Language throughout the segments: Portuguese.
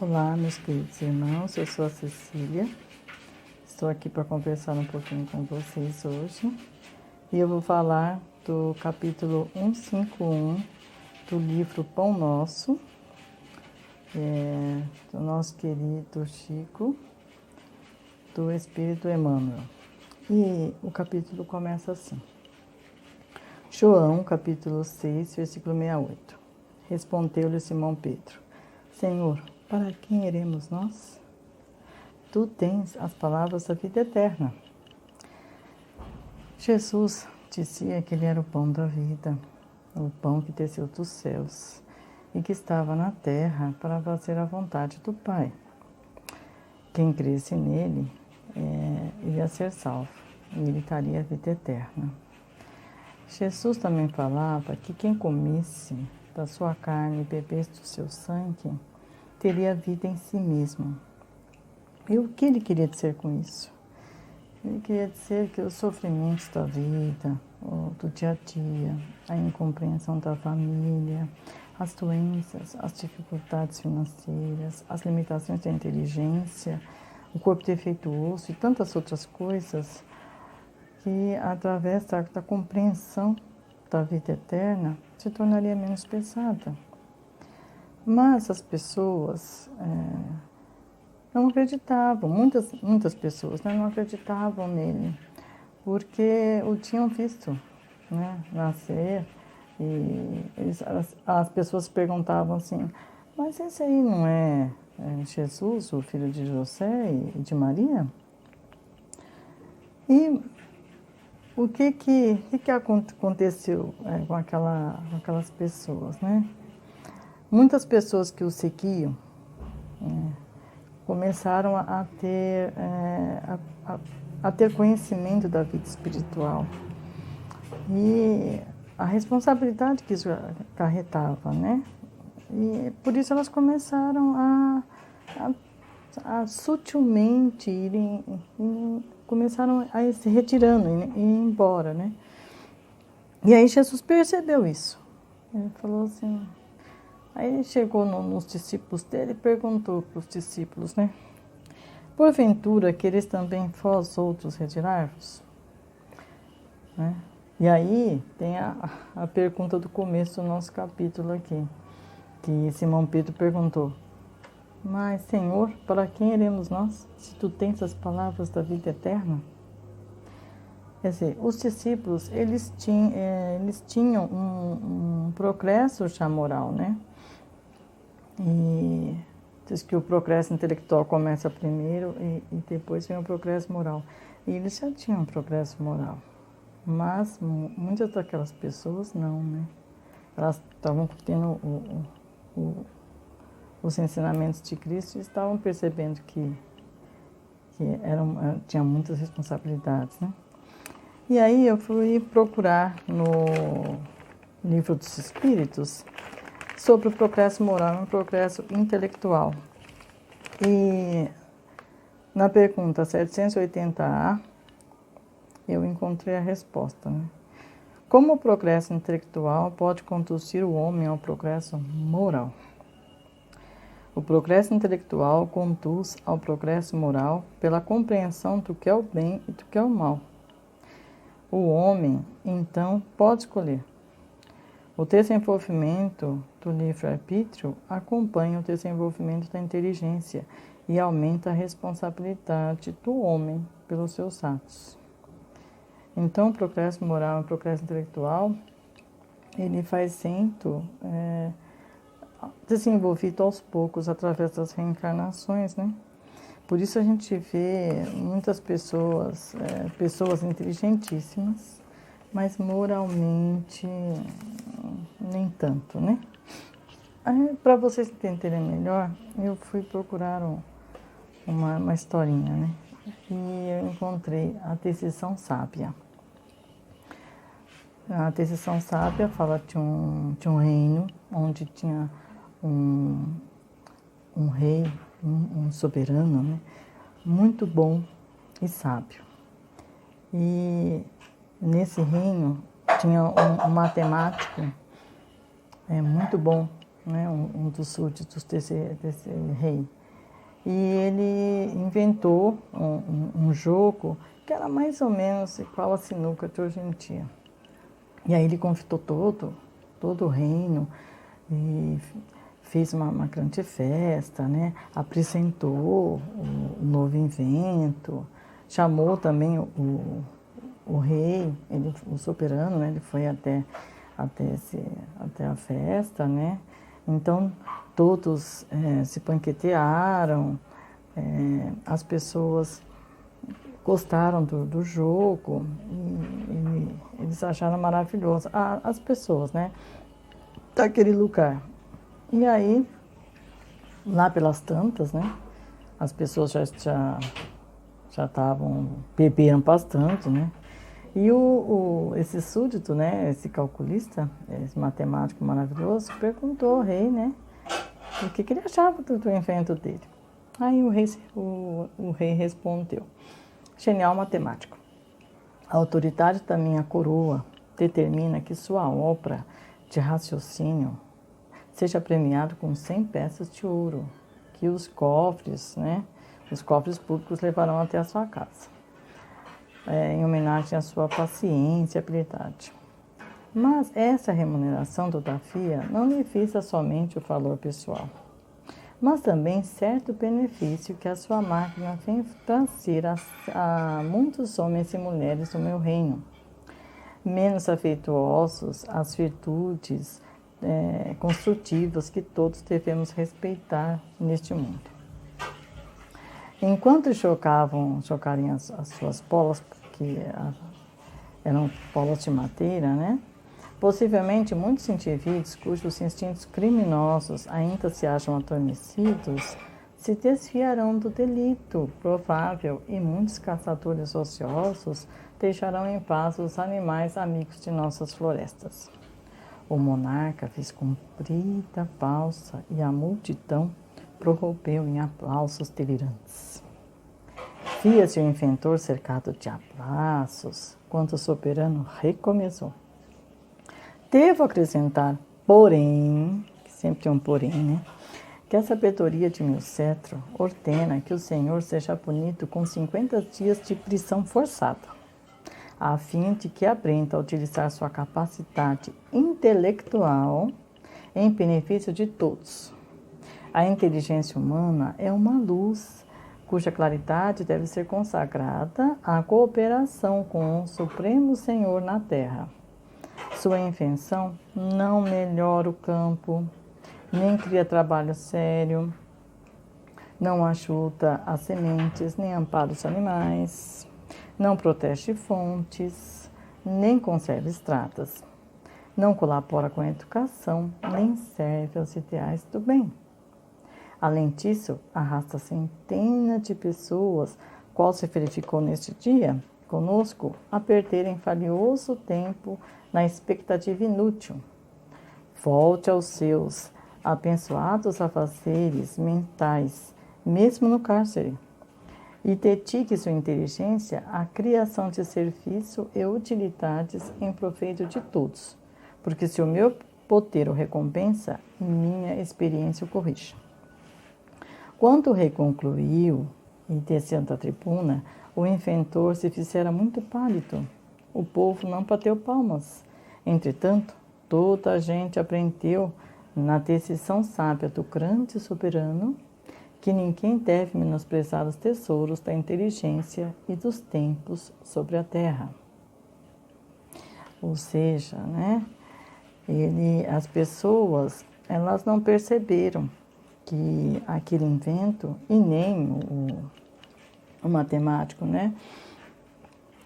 Olá, meus queridos irmãos, eu sou a Cecília, estou aqui para conversar um pouquinho com vocês hoje e eu vou falar do capítulo 151 do livro Pão Nosso, do nosso querido Chico, do Espírito Emmanuel. E o capítulo começa assim: João, capítulo 6, versículo 68. Respondeu-lhe Simão Pedro: Senhor, para quem iremos nós? Tu tens as palavras da vida eterna. Jesus dizia que ele era o pão da vida, o pão que desceu dos céus e que estava na terra para fazer a vontade do Pai. Quem cresce nele iria ser salvo e ele teria a vida eterna. Jesus também falava que quem comesse da sua carne e bebesse do seu sangue teria vida em si mesmo. E o que ele queria dizer com isso? Ele queria dizer que os sofrimentos da vida, do dia a dia, a incompreensão da família, as doenças, as dificuldades financeiras, as limitações da inteligência, o corpo defeituoso e tantas outras coisas, que através da compreensão da vida eterna se tornaria menos pesada. Mas as pessoas não acreditavam, muitas pessoas não acreditavam nele, porque o tinham visto nascer e as pessoas perguntavam assim: mas esse aí não é Jesus, o filho de José e de Maria? E o que aconteceu com aquelas pessoas, né? Muitas pessoas que o seguiam começaram a ter conhecimento da vida espiritual e a responsabilidade que isso acarretava, né? E por isso elas começaram a sutilmente começaram a ir se retirando e ir embora, né? E aí Jesus percebeu isso. Ele falou assim... Aí ele chegou nos discípulos dele e perguntou para os discípulos, né? Porventura, quereis também vós outros retirar-vos? Né? E aí tem a pergunta do começo do nosso capítulo aqui, que Simão Pedro perguntou: mas, Senhor, para quem iremos nós, se tu tens as palavras da vida eterna? Quer dizer, os discípulos, eles tinham um progresso já moral, né? E diz que o progresso intelectual começa primeiro e depois vem o progresso moral. E eles já tinham um progresso moral, mas muitas daquelas pessoas não, né? Elas estavam tendo os ensinamentos de Cristo e estavam percebendo que tinham muitas responsabilidades, né? E aí eu fui procurar no Livro dos Espíritos sobre o progresso moral e o progresso intelectual. E na pergunta 780A, eu encontrei a resposta, né? Como o progresso intelectual pode conduzir o homem ao progresso moral? O progresso intelectual conduz ao progresso moral pela compreensão do que é o bem e do que é o mal. O homem, então, pode escolher. O desenvolvimento do livre-arbítrio acompanha o desenvolvimento da inteligência e aumenta a responsabilidade do homem pelos seus atos. Então, o progresso moral e o progresso intelectual, ele vai sendo desenvolvido aos poucos através das reencarnações, né? Por isso a gente vê muitas pessoas inteligentíssimas, mas moralmente nem tanto, né? Para vocês entenderem melhor, eu fui procurar uma historinha, né? E eu encontrei a Decisão Sábia. A Decisão Sábia fala de um reino onde tinha um rei, um soberano, né? Muito bom e sábio. E nesse reino tinha um matemático muito bom né, um dos súditos desse rei. E ele inventou um jogo que era mais ou menos igual a sinuca de hoje em dia. E aí ele convidou todo o reino e fez uma grande festa, né? Apresentou o novo invento, chamou também o rei, o soberano, né? Ele foi até a festa, né? Então todos se banquetearam, as pessoas gostaram do jogo e eles acharam maravilhoso. As pessoas, né? Daquele lugar. E aí, lá pelas tantas, né? As pessoas já estavam beberam bastante, né? E esse súdito, né? Esse calculista, esse matemático maravilhoso, perguntou ao rei, né? O que ele achava do invento dele. Aí o rei respondeu: genial matemático. A autoridade da minha coroa determina que sua obra de raciocínio seja premiado com 100 peças de ouro, que os cofres, né, os cofres públicos levarão até a sua casa, em homenagem à sua paciência e habilidade. Mas essa remuneração, todavia, não lhe visa somente o valor pessoal, mas também certo benefício que a sua máquina vem trazer a muitos homens e mulheres do meu reino, menos afetuosos às virtudes construtivas que todos devemos respeitar neste mundo. Enquanto chocarem as suas bolas, que eram bolas de madeira, né? Possivelmente muitos indivíduos cujos instintos criminosos ainda se acham adormecidos se desviarão do delito provável e muitos caçadores ociosos deixarão em paz os animais amigos de nossas florestas. O monarca fez comprida pausa e a multidão prorrompeu em aplausos delirantes. Via-se o inventor cercado de abraços, quando o soberano recomeçou. Devo acrescentar, porém, que sempre é um porém, né? Que a sabedoria de meu cetro ordena que o senhor seja punido com 50 dias de prisão forçada, a fim de que aprenda a utilizar sua capacidade intelectual em benefício de todos. A inteligência humana é uma luz cuja claridade deve ser consagrada à cooperação com o Supremo Senhor na Terra. Sua invenção não melhora o campo, nem cria trabalho sério, não ajuda as sementes, nem ampara os animais, não protege fontes, nem conserva estradas, não colabora com a educação, nem serve aos ideais do bem. Além disso, arrasta centenas de pessoas, qual se verificou neste dia, conosco, a perderem valioso tempo na expectativa inútil. Volte aos seus abençoados afazeres mentais, mesmo no cárcere, e dedique sua inteligência à criação de serviço e utilidades em proveito de todos, porque se o meu poder o recompensa, minha experiência o corrige. Quando o rei concluiu e descendo da tribuna, o inventor se fizera muito pálido. O povo não bateu palmas. Entretanto, toda a gente aprendeu na decisão sábia do grande soberano que ninguém deve menosprezar os tesouros da inteligência e dos tempos sobre a terra. Ou seja, né, as pessoas, elas não perceberam que aquele invento, e nem o matemático, né,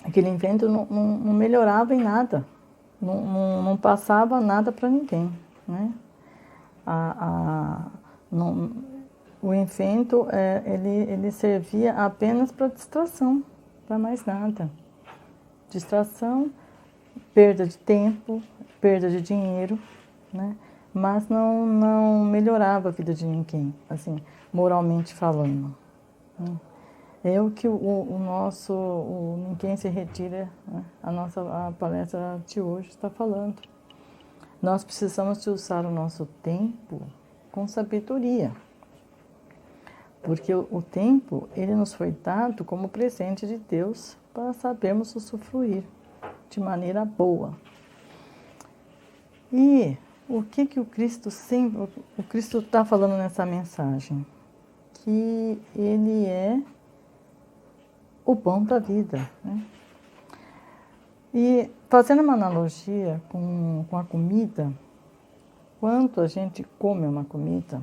aquele invento não melhorava em nada, não passava nada para ninguém, né? O invento, ele servia apenas para distração, para mais nada. Distração, perda de tempo, perda de dinheiro, né? Mas não melhorava a vida de ninguém, assim, moralmente falando, né? É o que Ninguém se retira, né? A palestra de hoje está falando. Nós precisamos de usar o nosso tempo com sabedoria. Porque o tempo, ele nos foi dado como presente de Deus para sabermos usufruir de maneira boa. E o que o Cristo está falando nessa mensagem? Que ele é o pão da vida, né? E fazendo uma analogia com a comida, quando a gente come uma comida,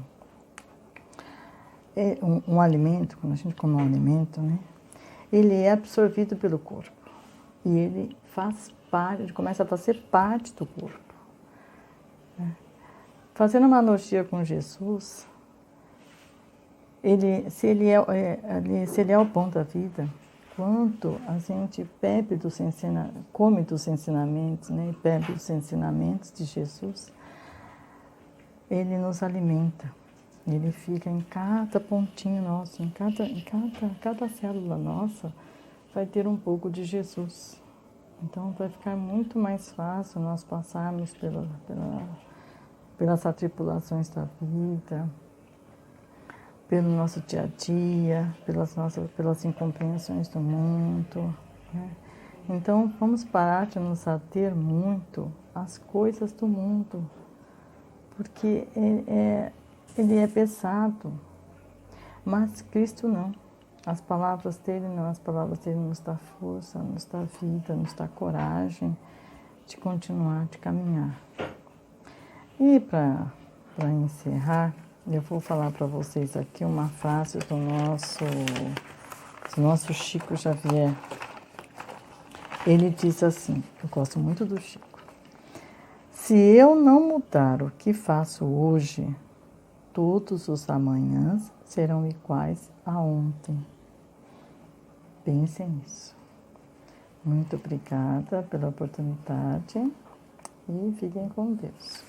um alimento, quando a gente come um alimento, né, ele é absorvido pelo corpo. E ele faz parte, ele começa a fazer parte do corpo. Né? Fazendo uma analogia com Jesus, se ele é o pão da vida, quanto a gente come dos ensinamentos, né, e bebe dos ensinamentos de Jesus, ele nos alimenta. Ele fica em cada pontinho nosso, em cada célula nossa, vai ter um pouco de Jesus. Então, vai ficar muito mais fácil nós passarmos pelas atribulações da vida, pelo nosso dia a dia, pelas incompreensões do mundo, né? Então, vamos parar de nos ater muito às coisas do mundo, porque ele é pesado, mas Cristo não. As palavras dele não, as palavras dele nos dão força, nos dão vida, nos dão coragem de continuar, de caminhar. E para encerrar, eu vou falar para vocês aqui uma frase do nosso Chico Xavier. Ele diz assim, eu gosto muito do Chico: se eu não mudar o que faço hoje, todos os amanhãs serão iguais a ontem. Pensem nisso. Muito obrigada pela oportunidade e fiquem com Deus.